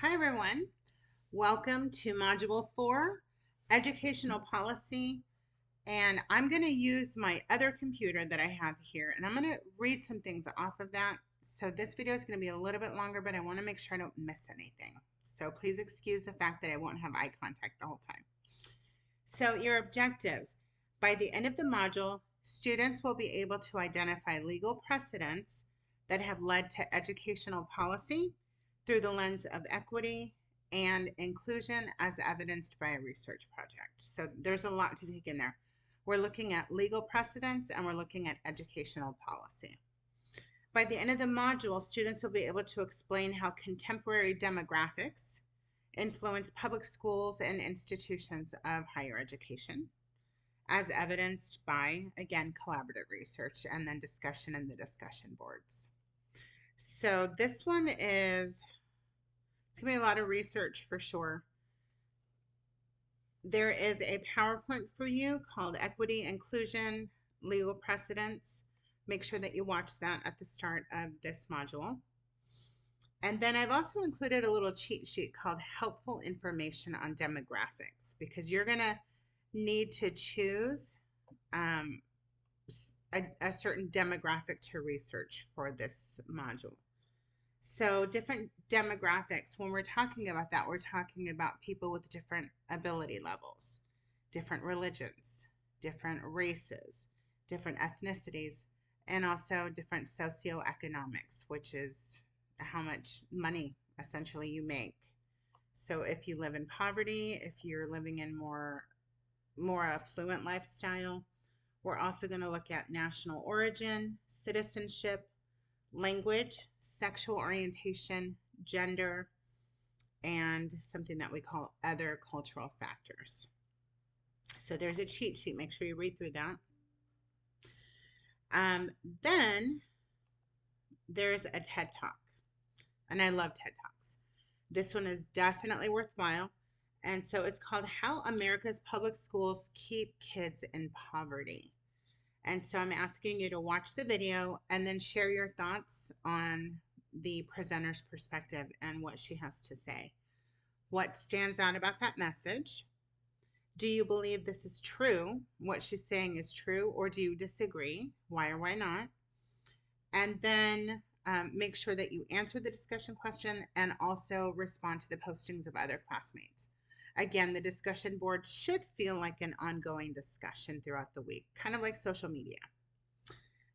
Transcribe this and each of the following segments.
Hi everyone, welcome to Module 4, Educational Policy, and I'm going to use my other computer that I have here, and I'm going to read some things off of that. So this video is going to be a little bit longer, but I want to make sure I don't miss anything. So please excuse the fact that I won't have eye contact the whole time. So your objectives. By the end of the module, students will be able to identify legal precedents that have led to educational policy through the lens of equity and inclusion as evidenced by a research project. So there's a lot to take in there. We're looking at legal precedents and we're looking at educational policy. By the end of the module, students will be able to explain how contemporary demographics influence public schools and institutions of higher education, as evidenced by, again, collaborative research and then discussion in the discussion boards. So this one is, it's going to be a lot of research for sure. There is a PowerPoint for you called Equity, Inclusion, Legal Precedents. Make sure that you watch that at the start of this module. And then I've also included a little cheat sheet called Helpful Information on Demographics, because you're going to need to choose a certain demographic to research for this module. So different demographics, when we're talking about that, we're talking about people with different ability levels, different religions, different races, different ethnicities, and also different socioeconomics, which is how much money essentially you make. So if you live in poverty, if you're living in more affluent lifestyle, we're also going to look at national origin, citizenship, language, sexual orientation, gender, and something that we call other cultural factors. So there's a cheat sheet. Make sure you read through that. Then there's a TED Talk. And I love TED Talks. This one is definitely worthwhile. And so it's called How America's Public Schools Keep Kids in Poverty. And so I'm asking you to watch the video and then share your thoughts on the presenter's perspective and what she has to say. What stands out about that message? Do you believe this is true? What she's saying is true, or do you disagree? Why or why not? And then make sure that you answer the discussion question and also respond to the postings of other classmates. Again, the discussion board should feel like an ongoing discussion throughout the week, kind of like social media.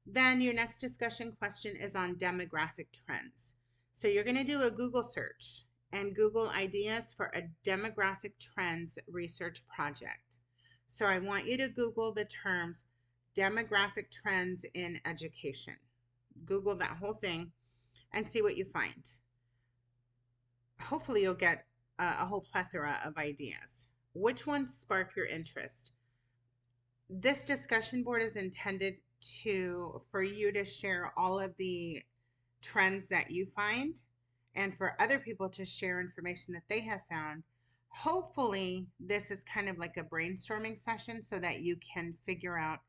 Then your next discussion question is on demographic trends. So you're going to do a Google search and Google ideas for a demographic trends research project. So I want you to Google the terms demographic trends in education. Google that whole thing and see what you find. Hopefully you'll get a whole plethora of ideas. Which ones spark your interest? This discussion board is intended for you to share all of the trends that you find and for other people to share information that they have found. Hopefully this is kind of like a brainstorming session so that you can figure out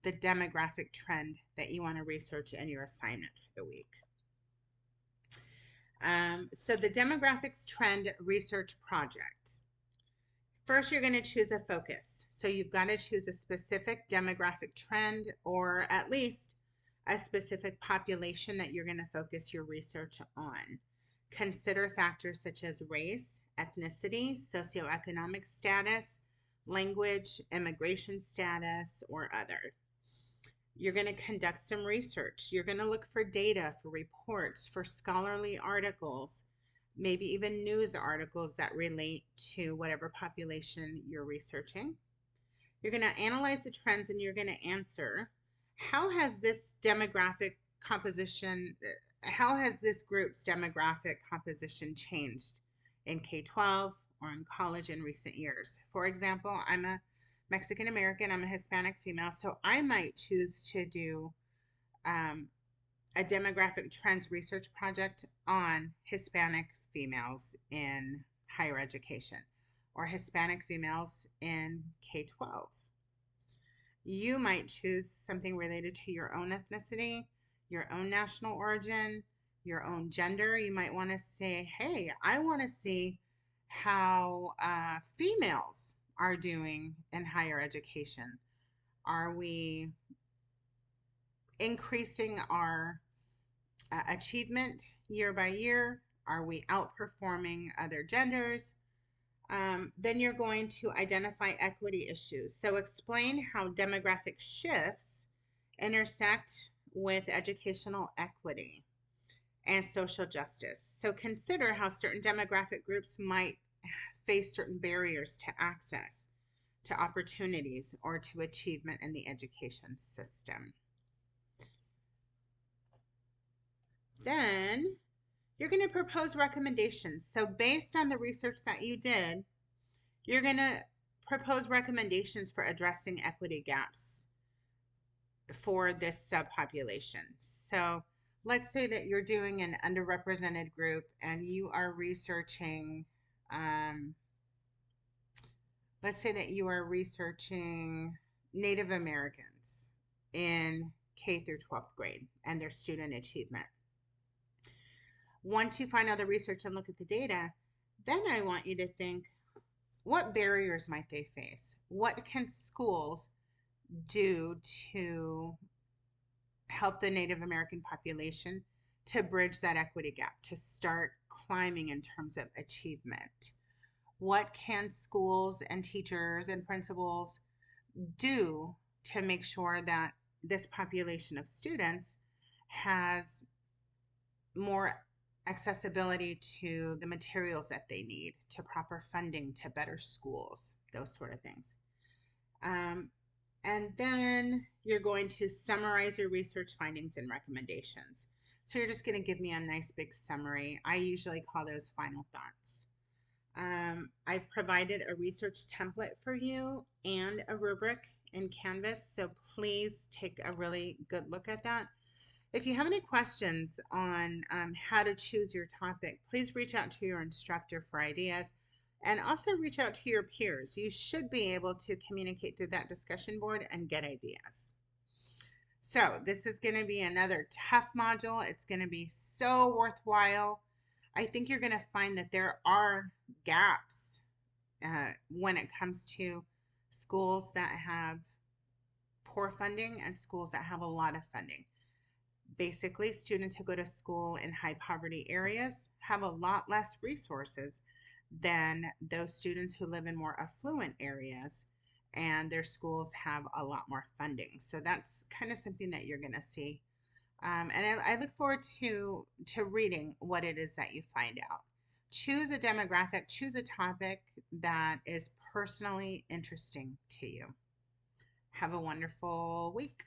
the demographic trend that you want to research in your assignment for the week. So the demographics trend research project. First, you're going to choose a focus. So you've got to choose a specific demographic trend or at least a specific population that you're going to focus your research on. Consider factors such as race, ethnicity, socioeconomic status, language, immigration status, or other. You're going to conduct some research. You're going to look for data, for reports, for scholarly articles, maybe even news articles that relate to whatever population you're researching. You're going to analyze the trends and you're going to answer, how has this demographic composition, how has this group's demographic composition changed in K-12 or in college in recent years? For example, I'm a Mexican American, I'm a Hispanic female, so I might choose to do a demographic trends research project on Hispanic females in higher education or Hispanic females in K-12. You might choose something related to your own ethnicity, your own national origin, your own gender. You might want to say, hey, I want to see how females are doing in higher education. Are we increasing our achievement year by year? Are we outperforming other genders? Then you're going to identify equity issues. So explain how demographic shifts intersect with educational equity and social justice. So consider how certain demographic groups might face certain barriers to access, to opportunities, or to achievement in the education system. Then you're going to propose recommendations. So based on the research that you did, you're going to propose recommendations for addressing equity gaps for this subpopulation. So let's say that you're doing an underrepresented group and you are researching, let's say that you are researching Native Americans in K through 12th grade and their student achievement. Once you find out the research and look at the data, then I want you to think, what barriers might they face? What can schools do to help the Native American population to bridge that equity gap, to start climbing in terms of achievement? What can schools and teachers and principals do to make sure that this population of students has more accessibility to the materials that they need, to proper funding, to better schools, those sort of things. And then you're going to summarize your research findings and recommendations. So you're just going to give me a nice big summary. I usually call those final thoughts. I've provided a research template for you and a rubric in Canvas, so please take a really good look at that. If you have any questions on how to choose your topic, please reach out to your instructor for ideas, and also reach out to your peers. You should be able to communicate through that discussion board and get ideas. So this is going to be another tough module. It's going to be so worthwhile. I think you're going to find that there are gaps when it comes to schools that have poor funding and schools that have a lot of funding. Basically, students who go to school in high poverty areas have a lot less resources than those students who live in more affluent areas, and their schools have a lot more funding. So that's kind of something that you're going to see. And I look forward to reading what it is that you find out. Choose a demographic, choose a topic that is personally interesting to you. Have a wonderful week.